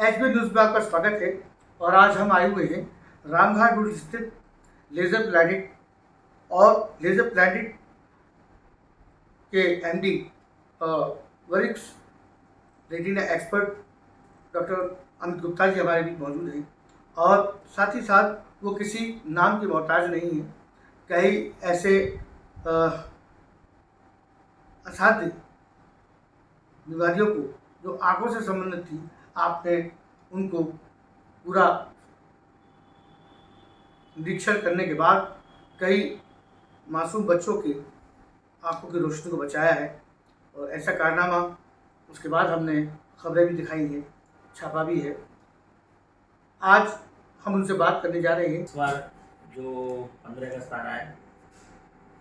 HB news में आपका स्वागत है। और आज हम आए हुए हैं रामघाट रोड स्थित लेजर प्लैनेट और लेजर प्लैनेट के एमडी वरिष्ठ retina expert doctor Amit Gupta ji हमारे बीच मौजूद हैं। और साथ ही साथ वो किसी नाम के मोहताज नहीं हैं। कई ऐसे असाध्य बीमारियों को जो आंखों से संबंधित थी, आपने उनको पूरा निरीक्षण करने के बाद कई मासूम बच्चों के आंखों की रोशनी को बचाया है। और ऐसा कारनामा उसके बाद हमने खबरें भी दिखाई हैं, छापा भी है। आज हम उनसे बात करने जा रहे हैं। इस बार जो 15 अगस्त आ रहा है,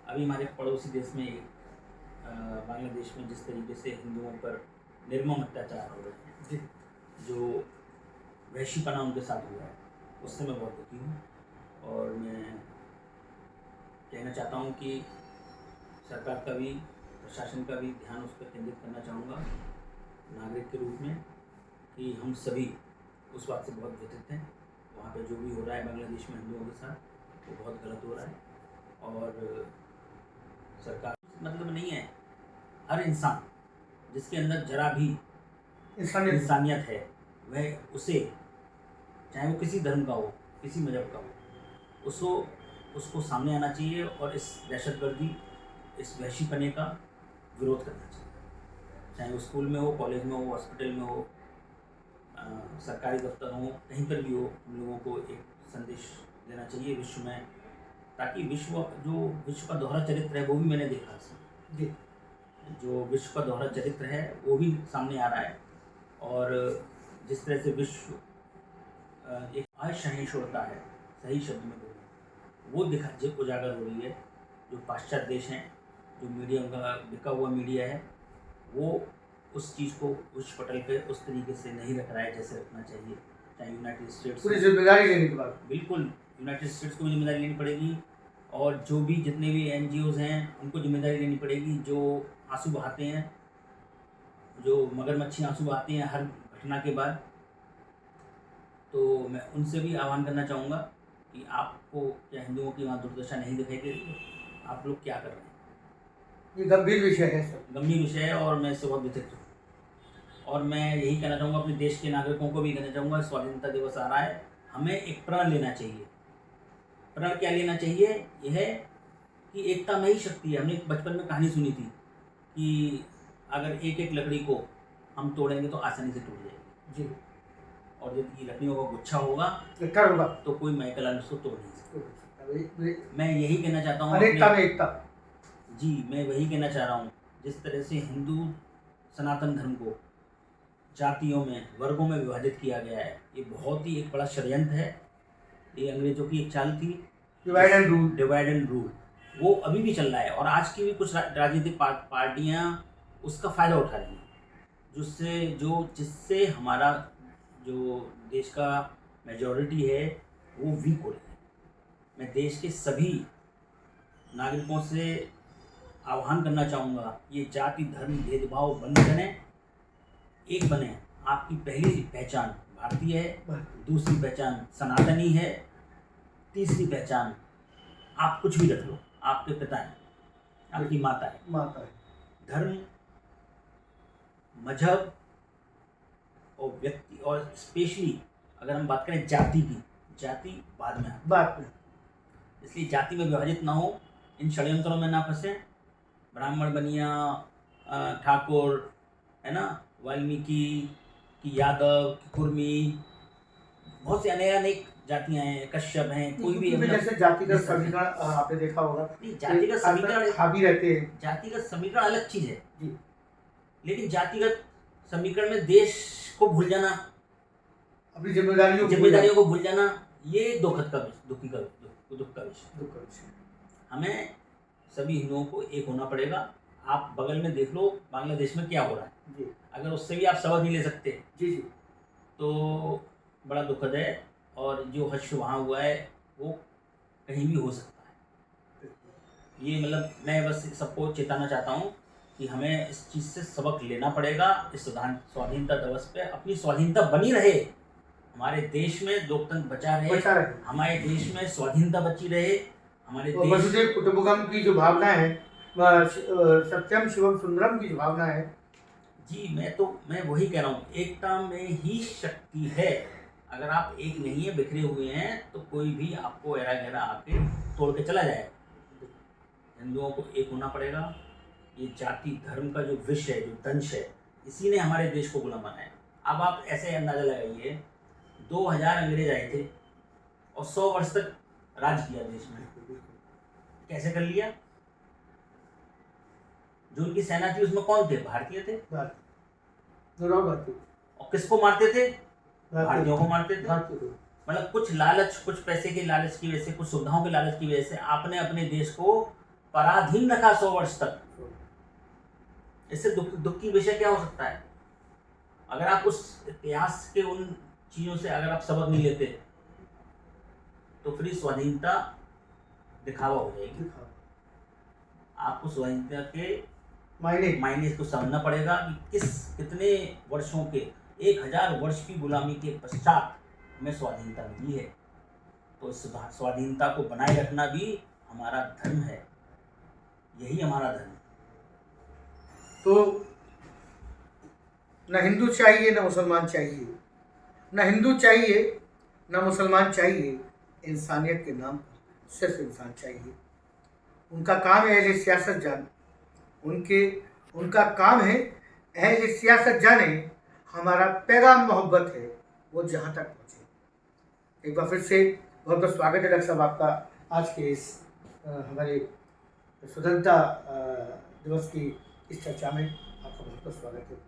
अभी हमारे पड़ोसी देश में बांग्लादेश में जिस तरीके से हिंदुओं पर निर्मम अत्याचार हो रहे हैं, जो वहशीपना उनके साथ हुआ है, उससे मैं बहुत दुखी हूँ। और मैं कहना चाहता हूँ कि सरकार का भी, प्रशासन का भी ध्यान उस पर केंद्रित करना चाहूँगा नागरिक के रूप में, कि हम सभी उस बात से बहुत व्यथित हैं। वहाँ पे जो भी हो रहा है बांग्लादेश में हिंदुओं के साथ, वो बहुत गलत हो रहा है। और सरकार मतलब नहीं है, हर इंसान जिसके अंदर जरा भी इंसानियत है, वह उसे, चाहे वो किसी धर्म का हो, किसी मजहब का हो, उसको सामने आना चाहिए और इस दहशतगर्दी, इस वहशीपने का विरोध करना चाहिए। चाहे वो स्कूल में हो, कॉलेज में हो, हॉस्पिटल में हो, सरकारी दफ्तर हो, कहीं पर भी हो, हम लोगों को एक संदेश देना चाहिए विश्व में, ताकि विश्व का दोहरा चरित्र है वो भी मैंने देखा जी, जो विश्व का दोहरा चरित्र है वो भी सामने आ रहा है। और जिस तरह से विश्व एक असहिष्णुता है, सही शब्द में वो उजागर हो रही है। जो पाश्चात्य देश हैं, जो मीडिया का बिका हुआ मीडिया है, वो उस चीज़ को विश्व पटल पे उस तरीके से नहीं रख रहा है जैसे रखना चाहिए। चाहे यूनाइटेड स्टेट्स पूरी जिम्मेदारी लेने के बाद, बिल्कुल यूनाइटेड स्टेट्स को भी जिम्मेदारी लेनी पड़ेगी, और जो भी जितने भी NGOs हैं उनको जिम्मेदारी लेनी पड़ेगी। जो आंसू बहाते हैं, जो मगरमच्छी आंसू बहाते हैं हर घटना के बाद, तो मैं उनसे भी आह्वान करना चाहूँगा कि आपको क्या हिंदुओं की वहाँ दुर्दशा नहीं दिखाई दे रही, आप लोग क्या कर रहे हैं? ये गंभीर विषय है सर, गंभीर विषय है और मैं इससे बहुत व्यथित हूँ। और मैं यही कहना चाहूँगा, अपने देश के नागरिकों को भी कहना चाहूँगा, स्वाधीनता दिवस आ रहा है, हमें एक प्रण लेना चाहिए। प्रण क्या लेना चाहिए? यह है कि एकता में ही शक्ति है। हमने बचपन में कहानी सुनी थी कि अगर एक एक लकड़ी को हम तोड़ेंगे तो आसानी से टूट जाएगी जी, और जब ये लकड़ियों का गुच्छा होगा तो कोई माइकल उसको तोड़ नहीं सकता। मैं यही कहना चाहता हूँ, एकता जी, मैं वही कहना चाह रहा हूँ। जिस तरह से हिंदू सनातन धर्म को जातियों में, वर्गों में विभाजित किया गया है, ये बहुत ही एक बड़ा षड्यंत्र है। ये अंग्रेजों की एक चाल थी, डिवाइड एंड रूल, वो अभी भी चल रहा है। और आज की भी कुछ राजनीतिक पार्टियां उसका फ़ायदा उठा रही हैं, जिससे हमारा जो देश का मेजॉरिटी है वो वीक हो रही है। मैं देश के सभी नागरिकों से आह्वान करना चाहूँगा, ये जाति धर्म भेदभाव बंद करें, एक बने। आपकी पहली पहचान भारतीय है, दूसरी पहचान सनातनी है, तीसरी पहचान आप कुछ भी रख लो, आपके पिता है, आपकी माता है। धर्म, मजहब और व्यक्ति, और स्पेशली अगर हम बात करें जाति की, जाति बाद में, इसलिए जाति में विभाजित ना हो, इन षड्यंत्रों में ना फंसे। ब्राह्मण, बनिया, ठाकुर, है ना, वाल्मीकि की, यादव की, कुर्मी, बहुत से अनेक जातियां हैं, कश्यप हैं, कोई भी जैसे जातिगत समीकरण आपने देखा होगा। जातिगत समीकरण हावी रहते हैं। जातिगत समीकरण अलग चीज है जी, लेकिन जातिगत समीकरण में देश को भूल जाना, अपनी जिम्मेदारियों को भूल जाना, ये दुख का विषय। हमें सभी हिंदुओं को एक होना पड़ेगा। आप बगल में देख लो बांग्लादेश में क्या हो रहा है जी, अगर उससे भी आप सबक नहीं ले सकते जी, तो बड़ा दुखद है। और जो हश्र वहाँ हुआ है वो कहीं भी हो सकता है। ये मतलब मैं बस सबको चेताना चाहता हूँ कि हमें इस चीज़ से सबक लेना पड़ेगा। इस स्वाधीनता दिवस पे अपनी स्वाधीनता बनी रहे, हमारे देश में लोकतंत्र बचा रहे, हमारे देश में स्वाधीनता बची रहे, हमारे और देश वसुधैव कुटुंबकम की जो भावना है, सत्यम शिवम सुंदरम की जो भावना है जी, मैं वही कह रहा हूँ, एकता में ही शक्ति है। अगर आप एक नहीं है, बिखरे हुए हैं, तो कोई भी आपको ऐरा गैरा आके तोड़ के चला जाएगा। हिंदुओं को एक होना पड़ेगा। ये जाति धर्म का जो विष है, जो दंश है, इसी ने हमारे देश को गुलाम बनाया। अब आप ऐसे अंदाजा लगाइए, 2000 अंग्रेज आए थे और 100 वर्ष तक राज किया देश में। कैसे कर लिया? जो उनकी सेना थी उसमें कौन थे? भारतीय थे। और किसको मारते थे? भारतीयों को मारते थे। मतलब कुछ लालच, कुछ पैसे के लालच की वजह से, कुछ सुविधाओं के लालच की वजह से आपने अपने देश को पराधीन रखा 100 वर्ष तक। इससे दुख की विषय क्या हो सकता है? अगर आप उस इतिहास के उन चीज़ों से अगर आप सबक नहीं लेते, तो फिर स्वाधीनता दिखावा हो जाएगी। आपको स्वाधीनता के मायने को समझना पड़ेगा कि कितने वर्षों के, 1000 वर्ष की गुलामी के पश्चात हमें स्वाधीनता मिली है। तो इस स्वाधीनता को बनाए रखना भी हमारा धर्म है, यही हमारा धर्म है। तो न हिंदू चाहिए न मुसलमान चाहिए, न हिंदू चाहिए न मुसलमान चाहिए, इंसानियत के नाम पर सिर्फ इंसान चाहिए। उनका काम है एज सियासत जाने, उनका काम है एज सियासत जाने, हमारा पैगाम मोहब्बत है वो जहाँ तक पहुँचे। एक बार फिर से बहुत बहुत स्वागत है डॉक्टर साहब आपका आज के इस हमारे स्वतंत्रता दिवस की इस चर्चा में। आपका बहुत बहुत स्वागत है।